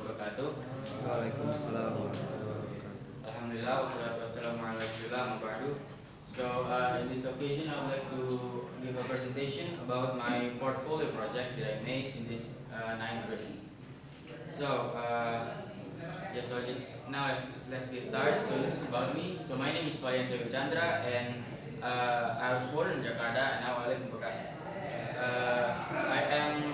wabarakatuh. Waalaikumsalam warahmatullahi wabarakatuh. Alhamdulillah wassalatu wassalamu ala rasulillah amma ba'du. So in this occasion I would like to give a presentation about my portfolio project that I made in this ninth grade. So so just now let's get started. So this is about me. So my name is Vallian and I was born in Jakarta and now I live in Bekasi. I am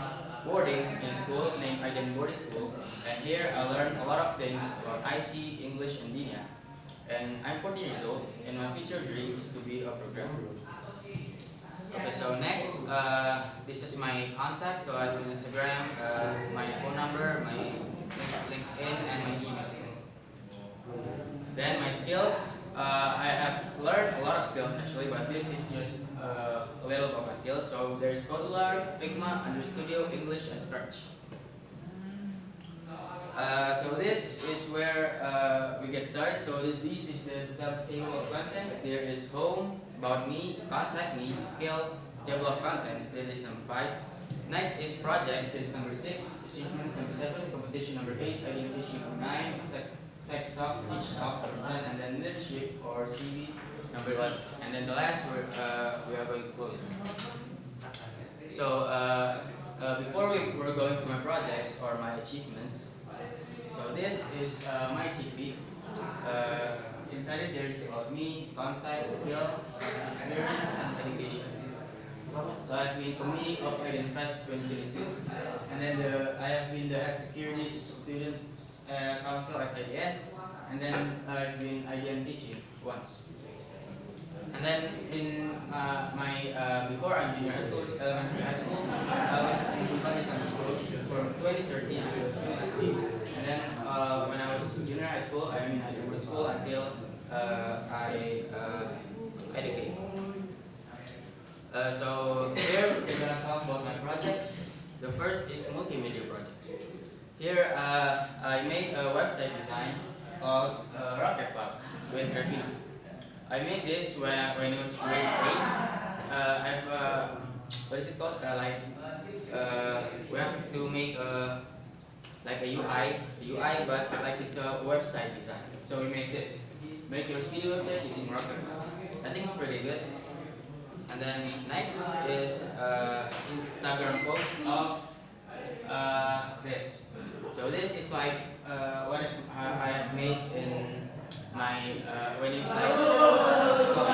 boarding in a school named Aiden Boarding School, and here I learn a lot of things about IT, English, and Dinia. And I'm 14 years old, and my future dream is to be a programmer. Okay, so next, this is my contact. So I have Instagram, my phone number, my LinkedIn, and my email. Then my skills. I have learned a lot of skills actually, but this is just a little of my skills. So there's Codelar, Figma, Android Studio, English, and Scratch. So this is where we get started. So this is the table of contents. There is home, about me, contact me, skill, table of contents. That is number 5. Next is projects. That is number 6. Achievements number 7. Competition number 8. Identification number 9. Tech talk, teach talks number 10, and then leadership or CV number 1. And then the last we are going to close. So before we're going to my projects or my achievements. So this is my CV. Inside it there's about me, contact, skill, experience, and education. So I've been committee of Fest 2022, and then I have been the head security student council at IDN, and then I've been IDN teaching once. And then in my before I'm junior high school, elementary high school, I was in Pakistan school from 2013 until 2019. And then when I was junior high school, I'm in Hyderabad school until I educate. So here we're gonna talk about my projects. The first is multimedia projects. Here I made a website design called Rocket Club with Revina. I made this when it was grade 8. I've what is it called? We have to make like a UI, but like it's a website design. So we made this. Make your speedy website using Rocket Club. I think it's pretty good. And then next is Instagram post of this. So this is like what I have made in my when it's like what's it called?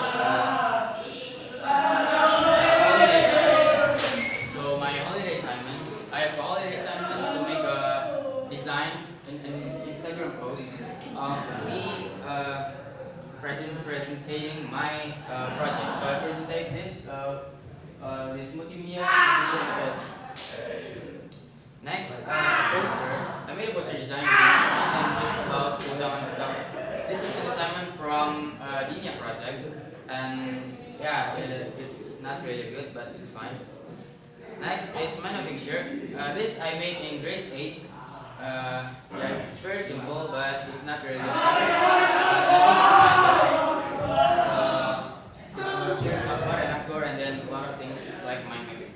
Holiday assignment. So my holiday assignment, I have a holiday assignment to make a design an Instagram post of me presenting my project. So I presented this this multimedia. Next, poster. I made a poster design and it's about undang-undang. This is an assignment from Dinia project, and yeah, it's not really good, but it's fine. Next is mana picture. This I made in grade 8. Yeah, it's very simple, but it's not really good. I think it's fine. It's about and then a lot of things. It's like mind mapping.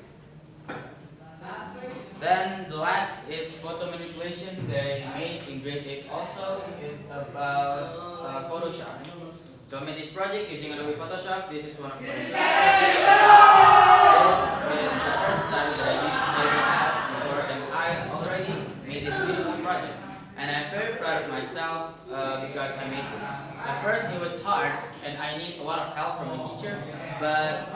Then the last is photo manipulation that I made in grade 8 also. It's about Photoshop. So I made this project using Adobe Photoshop. This is one of my projects. This is the first time that I used Adobe apps before, and I already made this beautiful project. And I'm very proud of myself because I made this. At first it was hard and I need a lot of help from my teacher, but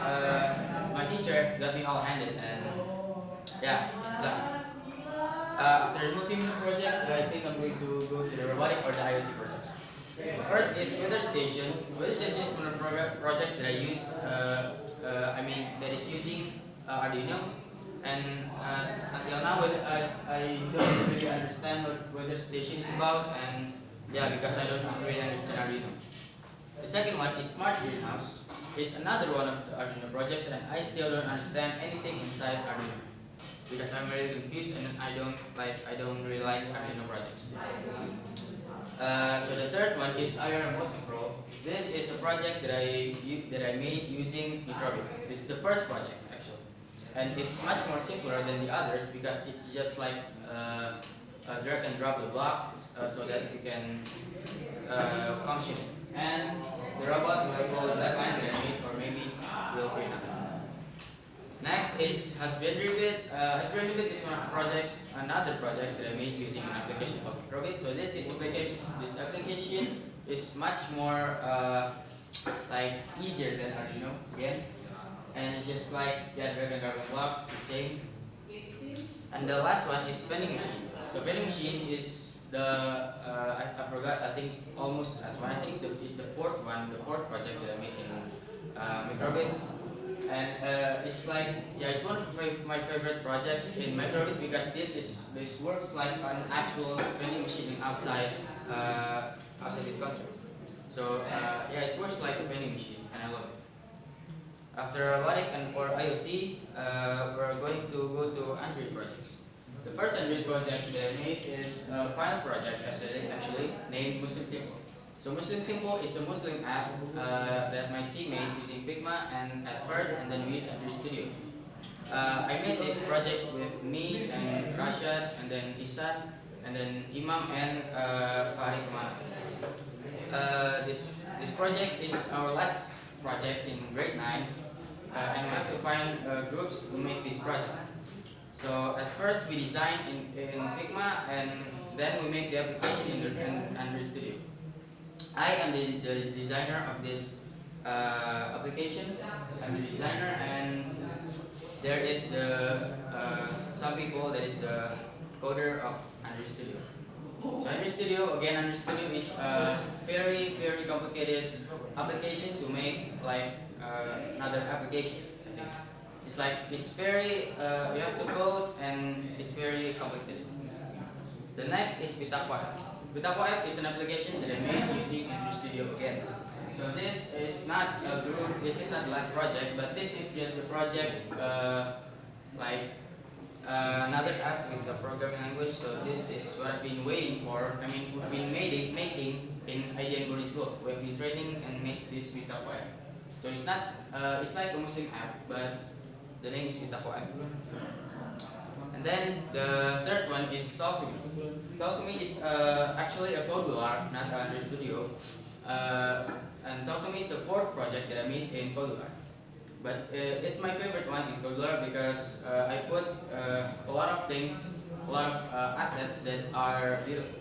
my teacher got me all-handed and yeah, it's done. After multimedia projects, I think I'm going to go to the robotic or the IoT projects. First is weather station. Weather station is one of the projects that I use. That is using Arduino. And until now, I don't really understand what weather station is about, and yeah, because I don't really understand Arduino. The second one is smart greenhouse. It's another one of the Arduino projects, and I still don't understand anything inside Arduino because I'm very confused and I don't really like Arduino projects. So the third one is IR remote control. This is a project that I made using Microbi. This is the first project actually, and it's much more simpler than the others because it's just like drag and drop the block so that you can function it. And the robot will follow that line that I made, or maybe will print up. Next is husbandry bit. Husbandry bit is one of the projects, another projects that I made using an application called Microbit. So this application is much more like easier than Arduino again, and it's just like drag and drop blocks, the same. And the last one is vending machine. So vending machine is the I forgot. I think it's almost as one. I think it's the fourth one, the fourth project that I made in Microbit. And it's like, it's one of my favorite projects in Microbit because this works like an actual vending machine outside this country. So it works like a vending machine, and I love it. After robotic and for IoT, we're going to go to Android projects. The first Android project that I made is a final project actually named Muslim Simple. So Muslim Simple is a Muslim app that my team made using Figma and then we used Android Studio. I made this project with me and Rashad and then Isan and then Imam and Farid Umar. This project is our last project in grade 9 and we have to find groups to make this project. So at first we design in Figma and then we make the application in Android Studio. I am the designer of this application. I'm the designer, and there is some people that is the coder of Android Studio. So Android Studio is a very complicated application to make like another application. I think it's very you have to code and it's very complicated. The next is Bitaqwa. Bitaqwa app is an application that I made using Android Studio again. So this is not a group. This is not the last project, but this is just a project another app with a programming language. So this is what I've been waiting for. I mean, we've been making in IGN Boarding School. We've been training and make this Bitaqwa app. So it's not it's like a Muslim app, but the name is Bitaqwa app. And then the third one is Talk to Me. Talk to Me is actually a Codular, not Android Studio. And Talk to Me is the fourth project that I made in Codular. But it's my favorite one in Codular because I put a lot of things, a lot of assets that are beautiful.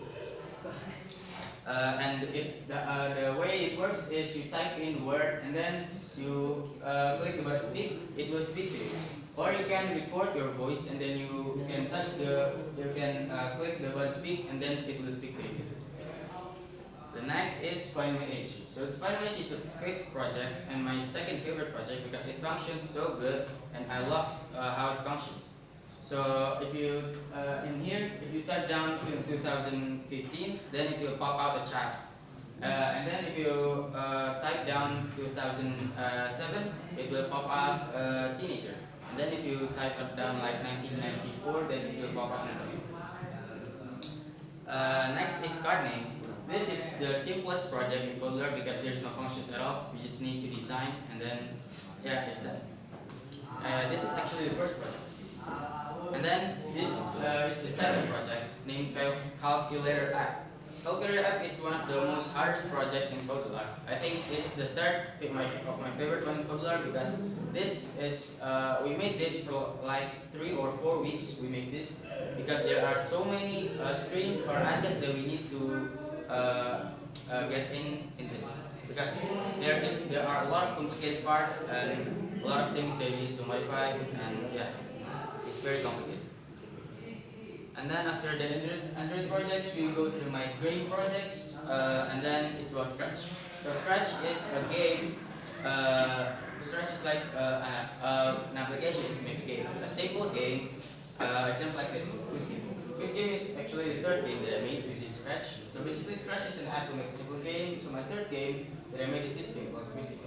And the way it works is you type in word and then you click the button speak, it will speak to you. Or you can record your voice and then you can click the button speak and then it will speak to you. The next is Find My Age. So Find My Age is the fifth project and my second favorite project because it functions so good and I love how it functions. So if you in here, if you type down to 2015, then it will pop out a child. And then if you type down 2007, it will pop up a teenager. And then if you type down like 1994, then it will pop up another. Next is card name. This is the simplest project in Codeler because there's no functions at all. We just need to design and then it's done. This is actually the first project. And then this is the second project named Calculator App. Calculator App is one of the most hardest project in Codeler. I think this is the third of my favorite one in Codeler because this is we made this for like 3 or 4 weeks. We made this because there are so many screens or assets that we need to get in this because there are a lot of complicated parts and a lot of things that we need to modify and it's very complicated. And then after the Android projects, we go to my grade projects, and then it's about Scratch. So Scratch is a game. Scratch is like an application to make a game, a simple game. Example like this, Quiz Game. Quiz Game is actually the third game that I made using Scratch. So basically, Scratch is an app to make a simple game. So my third game that I made is this game called Quiz Game,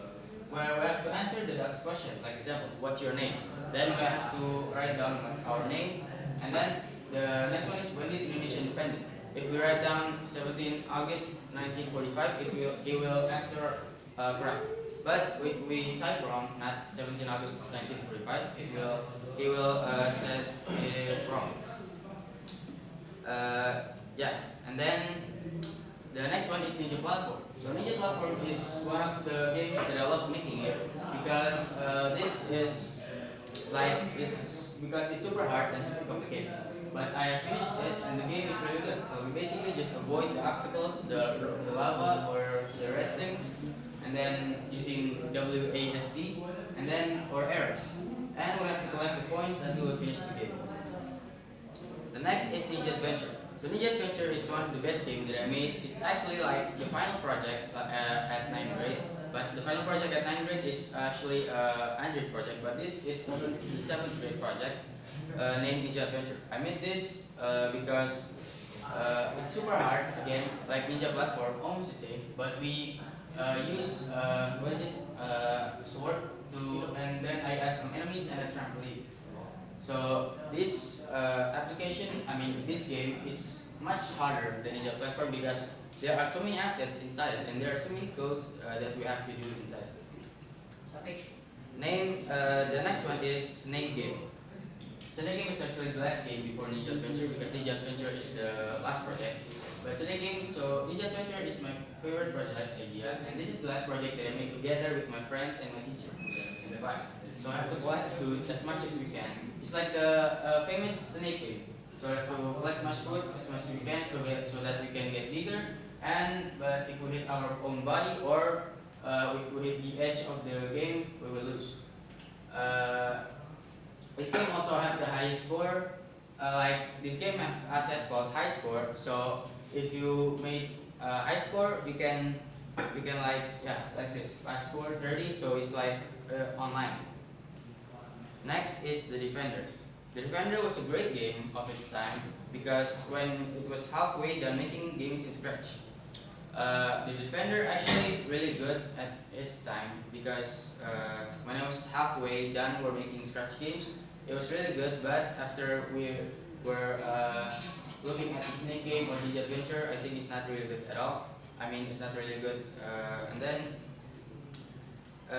where we have to answer the next question. Like example, what's your name? Then we have to write down our name, and then the next one is when did Indonesia independent? If we write down 17 August 1945, it will answer correct. But if we type wrong, not 17 August 1945, it will set it wrong. Yeah, and then the next one is Ninja Platform. So Ninja Platform is one of the games that I love making it because this is like it's super hard and super complicated. But I have finished it and the game is really good. So we basically just avoid the obstacles, the lava or the red things, and then using WASD and then or errors. And we have to collect the points until we finish the game. The next is Ninja Adventure. So Ninja Adventure is one of the best games that I made. It's actually like the final project at 9th grade. But the final project at 9th grade is actually Android project. But this is the 7th grade project named Ninja Adventure. I made this because it's super hard. Again, like Ninja Platform, almost the same. But we use what is it? Sword to, and then I add some enemies and a trampoline. So this this game is much harder than Ninja Platform because there are so many assets inside it, and there are so many codes that we have to do inside. The next one is Snake Game. The Snake Game is actually the last game before Ninja Adventure because Ninja Adventure is the last project. But Snake Game, so Ninja Adventure is my favorite project idea, and this is the last project that I made together with my friends and my teacher in the class. So I have to collect food as much as we can. It's like the famous snake game. So I have to collect much food as much as we can so that we can get bigger. But if we hit our own body or if we hit the edge of the game, we will lose. This game also have the highest score. Like this game have asset called high score. So if you made high score, we can like this. High score 30, so it's like online. Next is the Defender. The Defender was a great game of its time because when it was halfway done making games in Scratch. The Defender actually really good at its time because when I was halfway done for making Scratch games, it was really good. But after we were looking at the Snake Game or Ninja Adventure, I think it's not really good at all. I mean, it's not really good.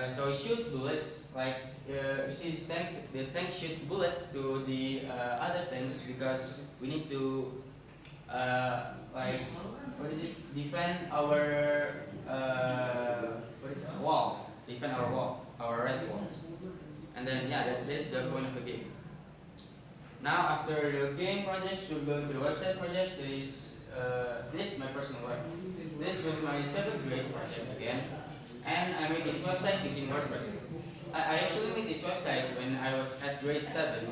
So it shoots bullets, like you see this tank, the tank shoots bullets to the other tanks because we need to defend our wall, our red walls. And then that is the point of the game. Now after the game projects, we're going to the website projects. This is my personal web. This was my 7th grade project again. And I made this website using WordPress. I actually made this website when I was at grade 7,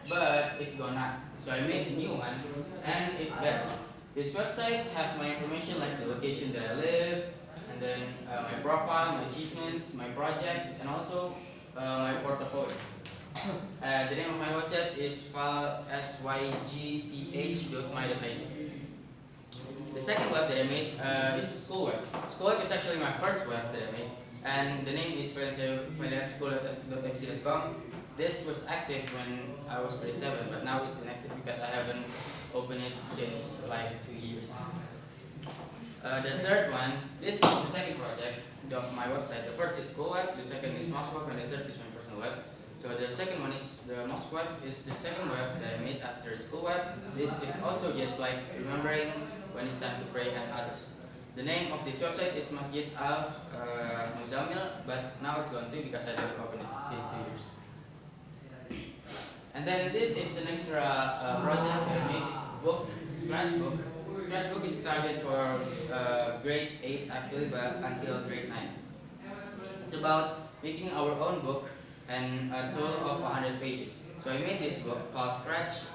but it's gone now. So I made a new one, and it's better. This website have my information like the location that I live, and then my profile, my achievements, my projects, and also my portfolio. The name of my website is sygch.my.id. The second web that I made is School Web. School Web is actually my first web that I made, and the name is vallianschool.mc.com. This was active when I was grade 7, but now it's inactive because I haven't opened it since like 2 years. The third one, this is the second project of my website. The first is School Web, the second is Mouse Web, and the third is my personal web. So the second one is the Mouse Web, is the second web that I made after School Web. This is also just like remembering when it's time to pray and others. The name of this website is Masjid Al Muzamil, but now it's gone too because I never opened it since 2 years. And then this is an extra project that I made. It's a book, Scratchbook. Scratchbook is targeted for grade 8 actually, but until grade 9. It's about making our own book and a total of 100 pages. So I made this book called Scratch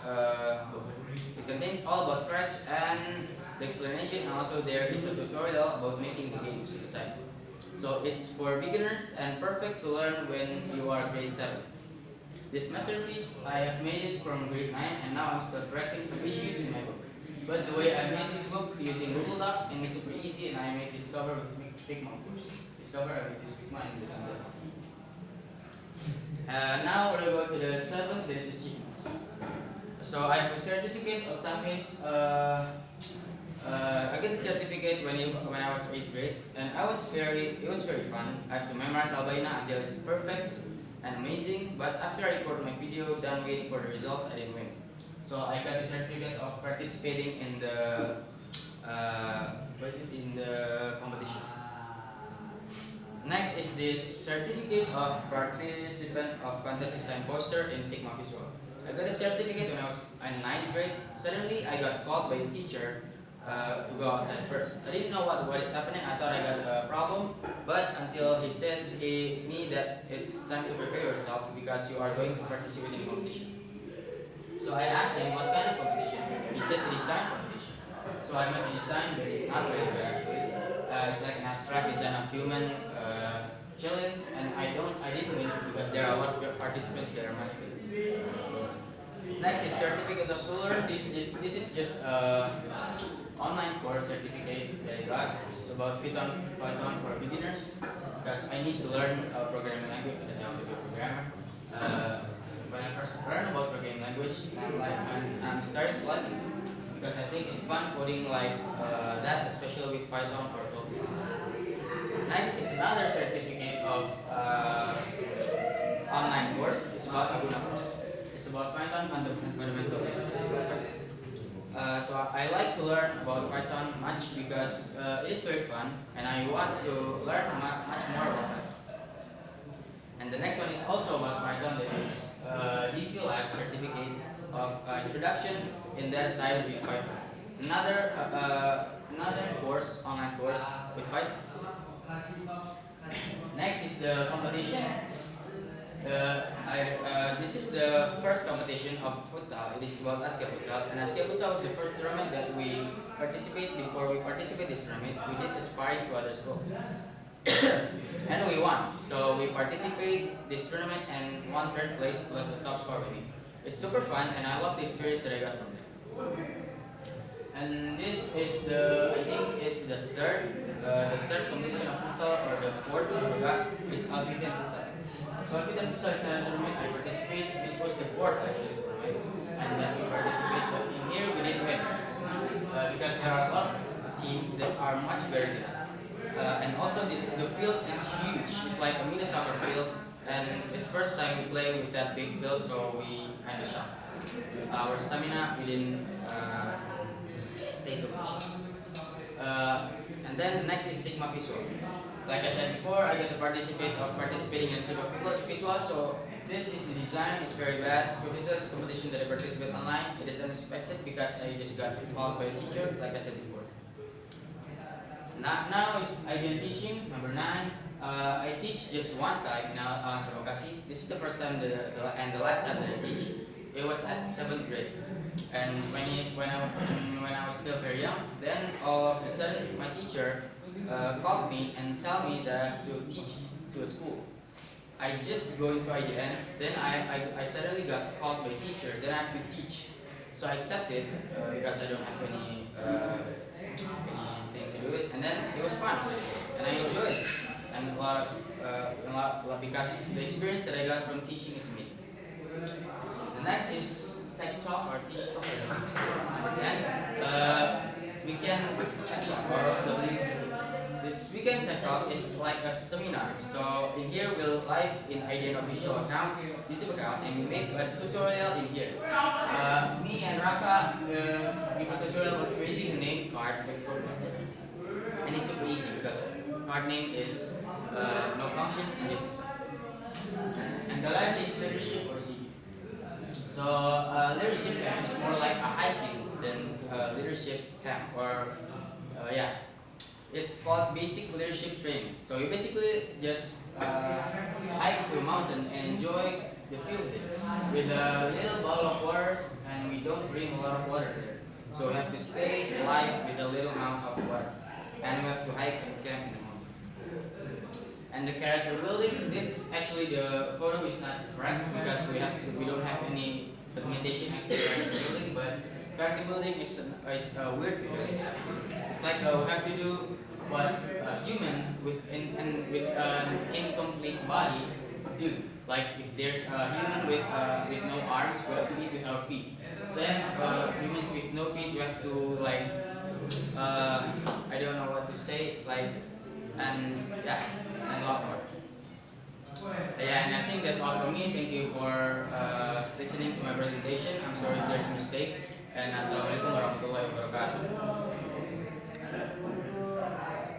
book. It contains all about Scratch and the explanation, and also there is a tutorial about making the games inside. So it's for beginners and perfect to learn when you are grade 7. This masterpiece, I have made it from grade 9 and now I'm still correcting some issues in my book. But the way I made this book using Google Docs and it's super easy, and I made this cover with Figma of course. This cover I made this Figma and now we'll go to the 7th, that is achievements. So I have a certificate of Tafis. I got the certificate when I was 8th grade, and it was very fun. I have to memorize Albaina until it's perfect and amazing. But after I recorded my video, done waiting for the results, I didn't win. So I got the certificate of participating in the in the competition. Next is this certificate of participant of contest design poster in Sigma Visual. I got a certificate when I was in ninth grade. Suddenly I got called by a teacher to go outside first. I didn't know what is happening. I thought I got a problem, but until he said me that it's time to prepare yourself because you are going to participate in a competition. So I asked him what kind of competition. He said a design competition. So I made a design, but it's not really good actually. It's like an abstract design of human chilling, and I didn't win because there are a lot of participants that are much big. Next is certificate of solar. This is just online course certificate that I got. It's about Python for beginners because I need to learn programming language because I want to be a programmer. When I first learned about programming language, I'm starting to like it because I think it's fun coding like that, especially with Python or Go. Next is another certificate of online course. It's about Aguna course. It's about Python fundamental. It's about Python. So I like to learn about Python much because it is very fun, and I want to learn much more about Python. And the next one is also about Python. That is DP Lab certificate of introduction in data science with Python. Another course, online course with Python. Next is the competition. This is the first competition of futsal. It is about ASCA futsal, and ASCA futsal was the first tournament that we participate. Before we participate this tournament, we did aspire to other schools, and we won. So we participate this tournament and won third place plus a top score maybe. It's super fun, and I love the experience that I got from it. And this is I think it's the third competition of futsal or the fourth. I forgot. It's Alvitian futsal. So Alvitian futsal is a tournament I participate. This was the fourth actually tournament, and then we participate. But in here we didn't win because there are a lot of teams that are much better than us. And also the field is huge. It's like a mini soccer field, and it's first time we play with that big field, so we kind of shocked. Our stamina, we didn't stay too much. And then next is Sigma Visual. Like I said before, I get to participating in Sigma Visual. So this is the design. It's very bad. Sigma Visual is a competition that I participate online. It is unexpected because I just got called by a teacher, like I said before. Now is IBM teaching, number 9. I teach just one time in Alan Sarokasi. This is the first time and the last time that I teach. It was at 7th grade. And when I was still very young, then all of a sudden my teacher called me and tell me that I have to teach to a school. I just go into IDN, then I suddenly got called by a teacher, then I have to teach. So I accepted because I don't have anything to do it, and then it was fun, and I enjoyed it, and a lot because the experience that I got from teaching is amazing. The next is tech talk or teach talk. Number 10, weekend tech talk or WTT. This weekend tech talk is like a seminar. So in here we'll live in IDN official account, YouTube account, and we make a tutorial in here. Me and Raka give a tutorial about creating a name card with programming. And it's super easy because card name is no functions and just design. And the last is leadership or CD. So leadership camp is more like a hiking than leadership camp, or yeah, it's called basic leadership training. So you basically just hike to a mountain and enjoy the view with a little bottle of water, and we don't bring a lot of water there. So we have to stay alive with a little amount of water, and we have to hike and camp in the mountain. And the character building, this is actually the photo is not correct because we don't have any documentation on character building, but character building is a weird feeling actually. It's like we have to do what a human with an incomplete body do. Like if there's a human with no arms, we have to eat with our feet. Then humans with no feet, we have to like I don't know what to say, like, and yeah, and a lot more. Yeah, and I think that's all from me. Thank you for listening to my presentation. I'm sorry if there's a mistake. And assalamualaikum warahmatullahi wabarakatuh.